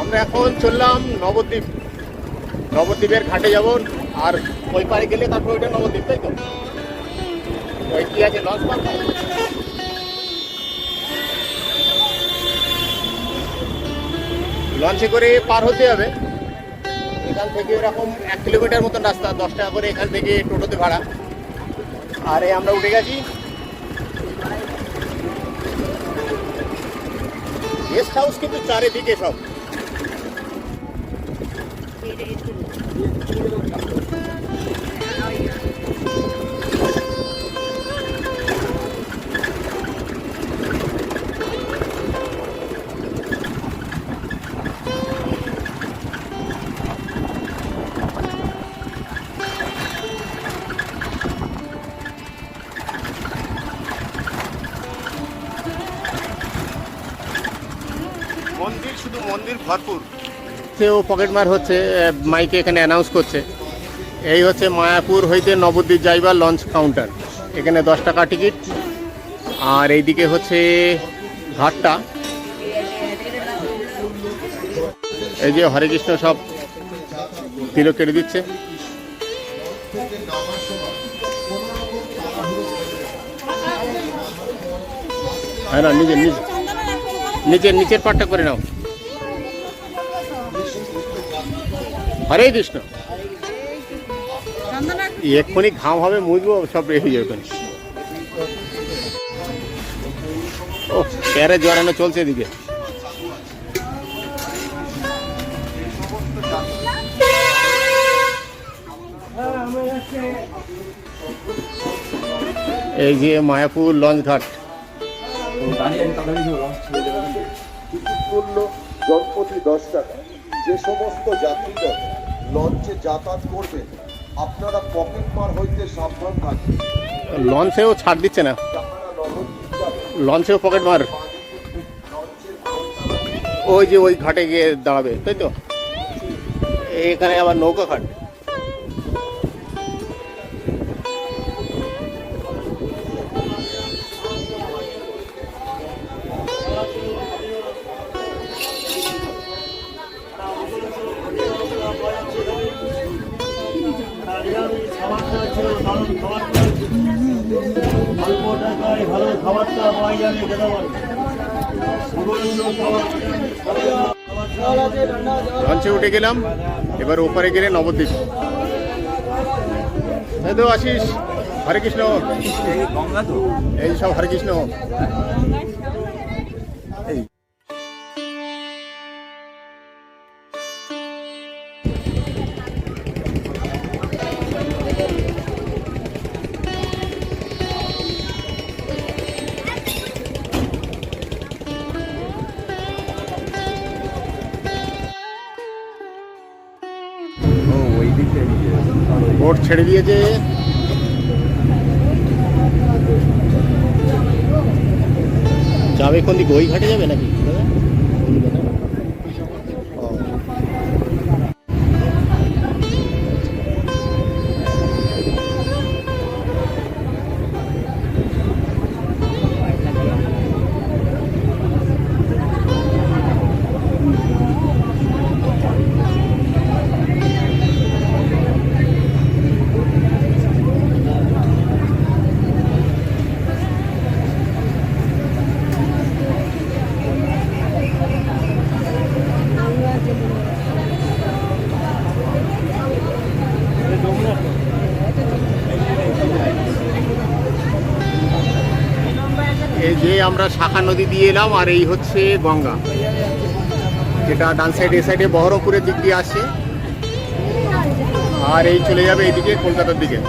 আমরা এখন চললাম নবদ্বীপ। নবদ্বীপের ঘাটে যাব, আর ওই পারে গেলে তারপর ওইটা নবদ্বীপ, তাই তো? ওই কি আছে, লঞ্চ পার্ক। লঞ্চে করে পার হতে হবে। এখান থেকে এরকম 1 কিলোমিটার মতন রাস্তা, 10 টাকা করে এখান থেকে টোটোতে ভাড়া। আর আমরা উঠে গেছি। গেস্ট হাউস কিন্তু চারিদিকে সব। মন্দির, শুধু মন্দির ভরপুর। সেও পকেট মার হচ্ছে, মাইকে এখানে অ্যানাউন্স করছে। এই হচ্ছে মায়াপুর হইতে নবদ্বীপ যাইবার লঞ্চ কাউন্টার। এখানে 10 টাকা টিকিট। আর এইদিকে হচ্ছে ঘাটটা। এই যে হরে কৃষ্ণ সব তিলক কেটে দিচ্ছে। হ্যাঁ না, নিচের পাটটা করে নাও। হরে কৃষ্ণ। এক্ষুনি ঘাম হবে, মুজবো, সব রেখে যাবে ওখানে। ও প্যারে জড়ানো চলছে এদিকে। এই যে মায়াপুর লঞ্চ ঘাট। জনপ্রতি 10 টাকা। যে সমস্ত যাত্রীগণ লঞ্চে যাতায়াত করবেন, আপনারা পকেট মার হইতে সাবধান থাকবেন। লঞ্চেও ছাড় দিচ্ছে না, লঞ্চেও পকেট মার। ওই যে ওই ঘাটে গিয়ে দাঁড়াবে, তাই তো? এখানে আবার নৌকা ঘাট। লঞ্চে উঠে গেলাম, এবার ওপারে গেলে নবদ্বীপ। তাই তো আশিস? হরে কৃষ্ণ। এই সব হরে কৃষ্ণ। এই বোট ছেড়ে দিয়েছে। যাবে কোন দিকে? ওই ঘাটে যাবে নাকি? এই যে আমরা শাখা নদী দিয়ে এলাম, আর এই হচ্ছে গঙ্গা, যেটা ডান সাইডে, এ সাইডে বহরমপুরের দিক দিয়ে আসছে, আর এই চলে যাবে এইদিকে কলকাতার দিকে।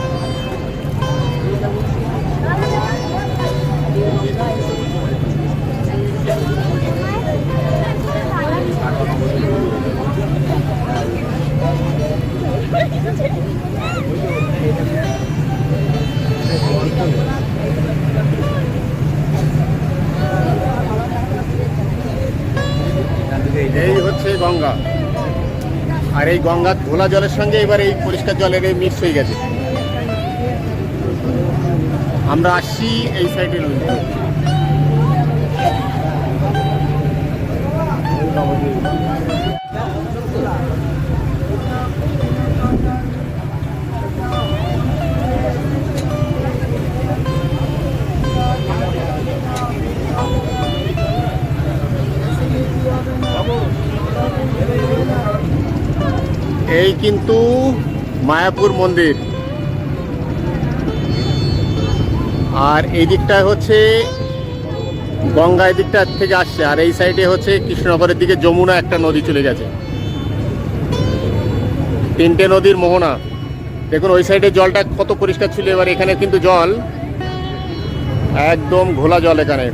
এই হচ্ছে গঙ্গা, আর এই গঙ্গার ঘোলা জলের সঙ্গে এবার এই পরিষ্কার জলের এই মিক্স হয়ে গেছে। আমরা আসছি এই সাইডে। এই কিন্তু মায়াপুর মন্দির, আর এই দিকটায় হচ্ছে গঙ্গা, এই দিকটা থেকে আসছে, আর এই সাইডে হচ্ছে কৃষ্ণনগরের দিকে যমুনা একটা নদী চলে গেছে। তিনটে নদীর মোহনা। দেখুন ওই সাইডে জলটা কত পরিষ্কার ছিল, এবার এখানে কিন্তু জল একদম ঘোলা জল এখানে।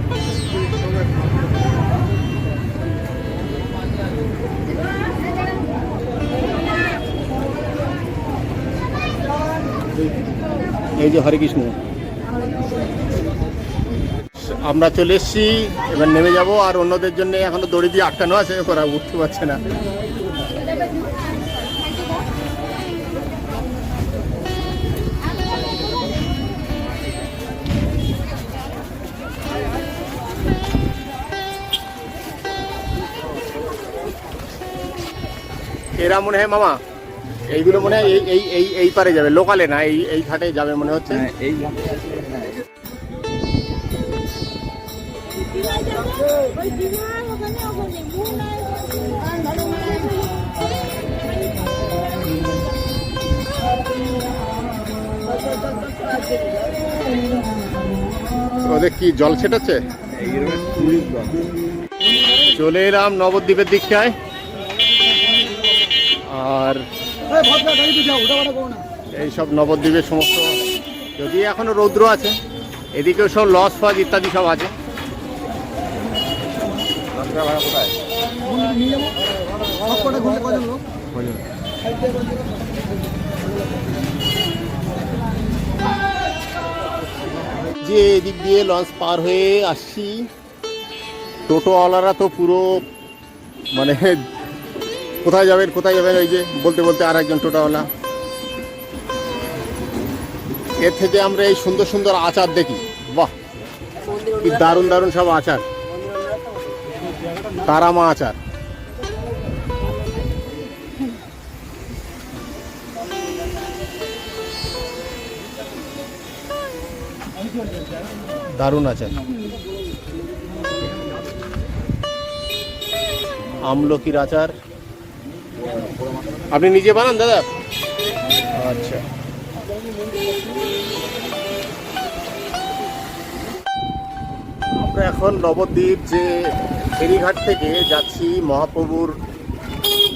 এই যে হরে কৃষ্ণ, আমরা চলে এসেছি, এবার নেমে যাব। আর অন্যদের জন্য এখনো দড়ি দিয়ে আটকানো আছে, ওরা উঠতে পারছে না। এরা মনে হয় মামা এইগুলো মনে হয় এই পারে যাবে, লোকালে না, এই ঘাটে যাবে মনে হচ্ছে। এই ওদের কি জল ছেটাচ্ছে? চলে এলাম নবদ্বীপের দিকটায়। আর এইসব নবদ্বীপের সমস্ত, যদি এখনো রৌদ্র আছে, এদিকেও সব লস ফস ইত্যাদি সব আছে। যে এদিক দিয়ে লঞ্চ পার হয়ে আসছি, টোটোওয়ালারা তো পুরো মানে কোথায় যাবেন কোথায় যাবেন, ওই যে বলতে বলতে আর একজন টোটোওয়ালা। এর থেকে আমরা এই সুন্দর সুন্দর আচার দেখি, বাহ কি দারুণ দারুণ সব আচার, তারামা আচার। দারুণ আচার। আমলকির আচার আপনি নিজে বানান দাদা? আচ্ছা, আমরা এখন নবদ্বীপ যে ফেরিঘাট থেকে যাচ্ছি মহাপ্রভুর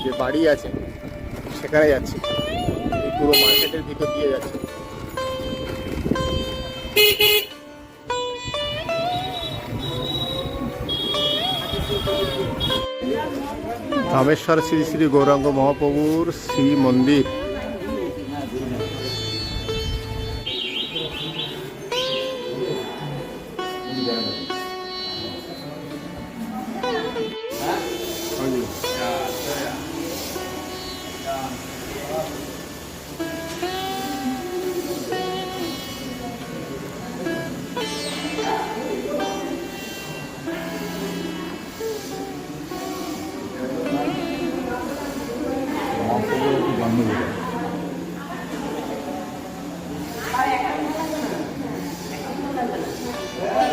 যে বাড়ি আছে সেখানে যাচ্ছি। এই পুরো মার্কেটের ভিতর দিয়ে যাচ্ছি। কামেশ্বর শ্রী শ্রী গৌরাঙ্গ মহাপ্রভুর শ্রী মন্দির।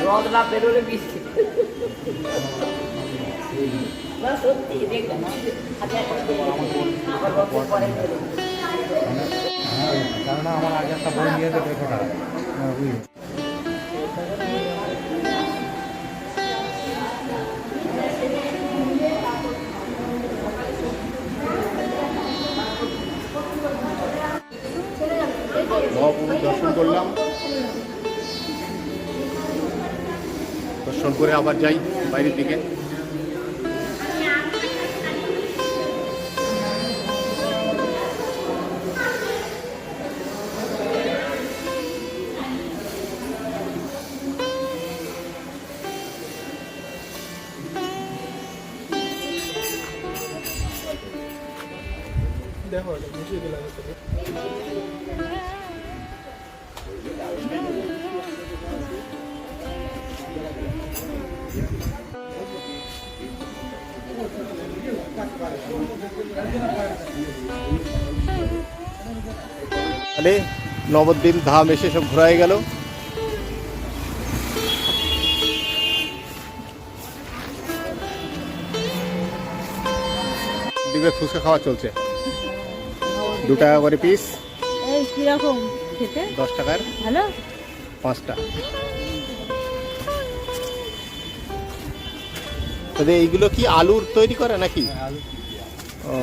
রদলা বেরোলে বৃষ্টি সত্যি দেখলাম কেননা আমার আগে একটা বই নিয়ে দেবে ওটা মহাপ্রভুর দর্শন করলাম, দর্শন করে আবার যাই বাইরের দিকে। দেখো বুঝিয়ে দিলাম তাহলে নবদ্বীপ ধাম এসে সব ঘোরা হয়ে গেল। দ্বীপে ফুচকা খাওয়া চলছে। 2 টাকা করে পিস, এই কিরকম খেতে 10 টাকার ভালো 5টা। তবে এইগুলো কি আলুর তৈরি করে নাকি? ও,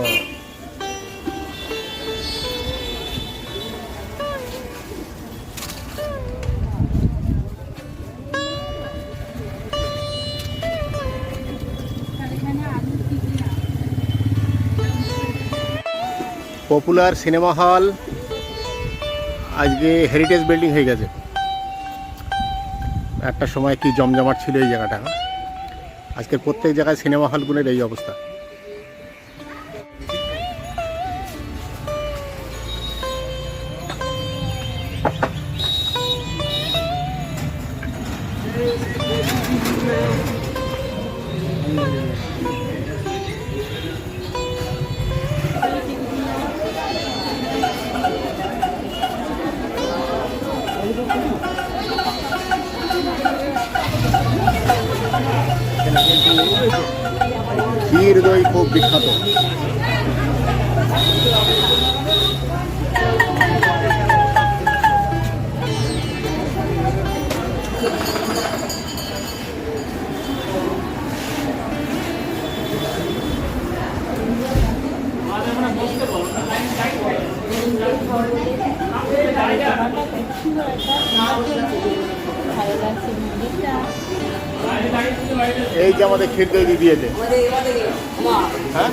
পপুলার সিনেমা হল আজকে হেরিটেজ বিল্ডিং হয়ে গেছে। একটা সময় কি জমজমাট ছিল এই জায়গাটা। আজকের প্রত্যেক জায়গায় সিনেমা হলগুলোর এই অবস্থা। ক্ষীর দই খুব বিখ্যাত। এই যে আমাদের ক্ষীর দই দিয়েছে, হ্যাঁ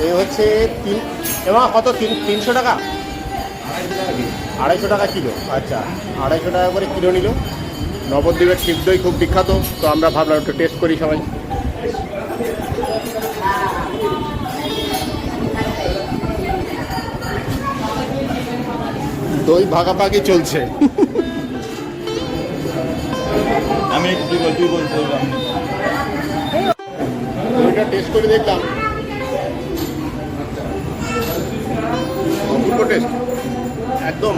এই হচ্ছে কত 300 টাকা, 250 টাকা কিলো। আচ্ছা, 250 টাকা করে কিলো নিল। নবদ্বীপের ক্ষীর দই খুব বিখ্যাত, তো আমরা ভাবলাম একটু টেস্ট করি সবাই। দই ভাগাভাগি চলছে। আমি দইটা টেস্ট করে দেখলাম, অপূর্ব টেস্ট একদম।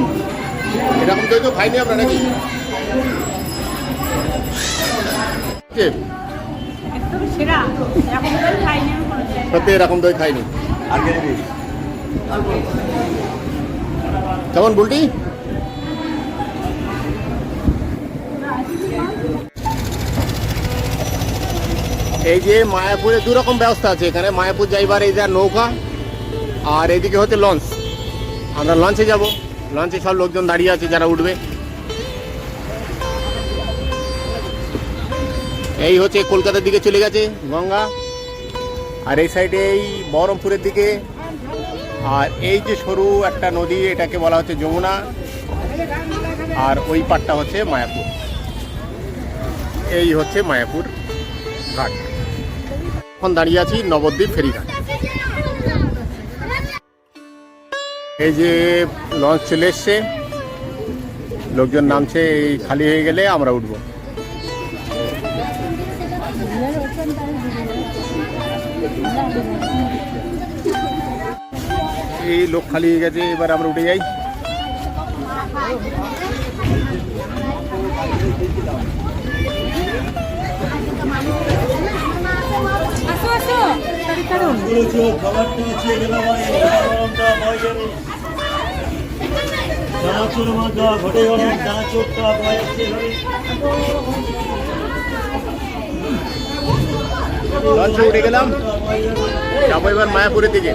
এরকম দই তো খাইনি আমরা নাকি? একদম সেরা, এরকম দই খাইনি আমি কোনোদিন। সত্যি এরকম দই খাইনি। আর কে দিবি? কেমন বুলটি? এই যে মায়াপুরে 2 রকম ব্যবস্থা আছে এখানে। মায়াপুর যাইবার এই যা নৌকা, আর এইদিকে হচ্ছে লঞ্চ। আমরা লঞ্চে যাব। লঞ্চে সব লোকজন দাঁড়িয়ে আছে যারা উঠবে। এই হচ্ছে কলকাতার দিকে চলে গেছে গঙ্গা, আর এই সাইডে এই বহরমপুরের দিকে। আর এই যে সরু একটা নদী, এটাকে বলা হচ্ছে যমুনা, আর ওই পাটটা হচ্ছে মায়াপুর। এই হচ্ছে মায়াপুর ঘাট। এখন দাঁড়িয়ে আছি নবদ্বীপ ফেরিঘাট। এই যে লঞ্চ চলে এসছে, লোকজন নামছে। এই খালি হয়ে গেলে আমরা উঠব। এই লোক খালি হয়ে গেছে, এবার আমরা উঠে যাই। আসো আসো, কারণ লঞ্চে উঠে গেলাম, যাবো এবার মায়াপুরের দিকে।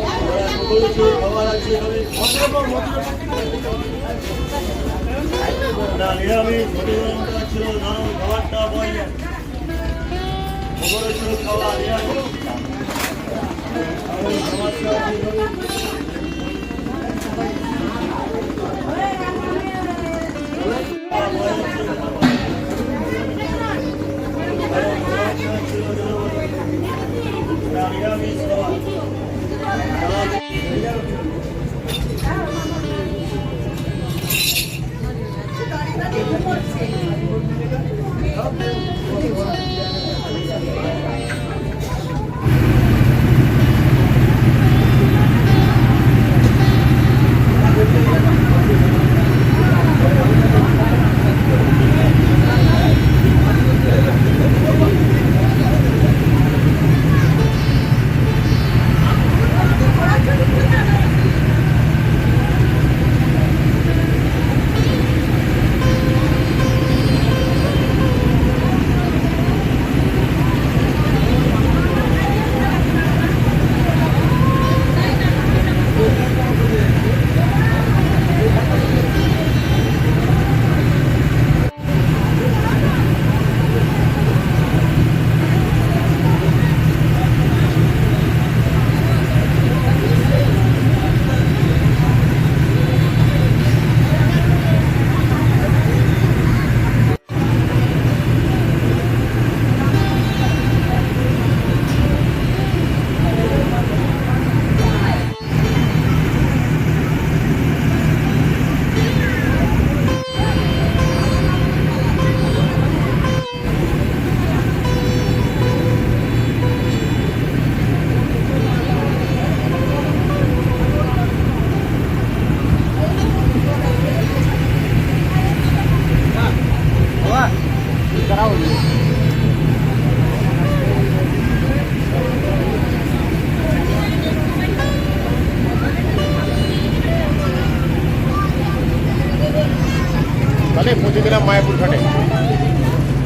মায়াপুর ঘাটে,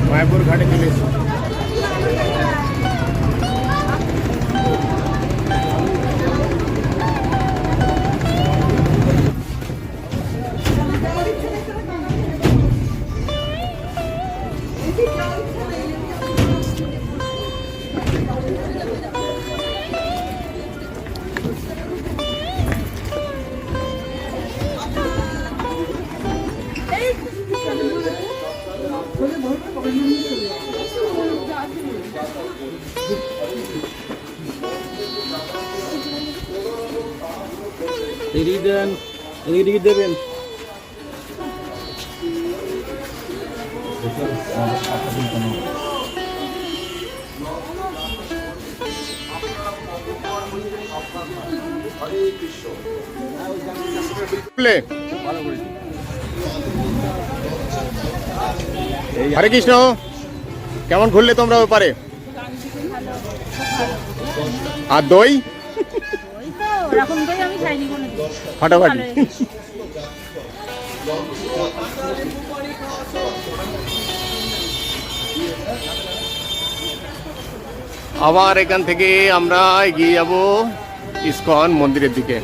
মায়াপুর ঘাটে চলে এসেছি। এদিকে দেন, এদিকে দেবেন। হরে কৃষ্ণ। কেমন ঘুরলে তোমরা ওপারে? আর দই ওই তো ওরকম দই আমি খাইনি কোনোদিন। ফাটাফাটি। আবার এখান থেকে আমরা এগিয়ে যাব ইসকন মন্দিরের দিকে।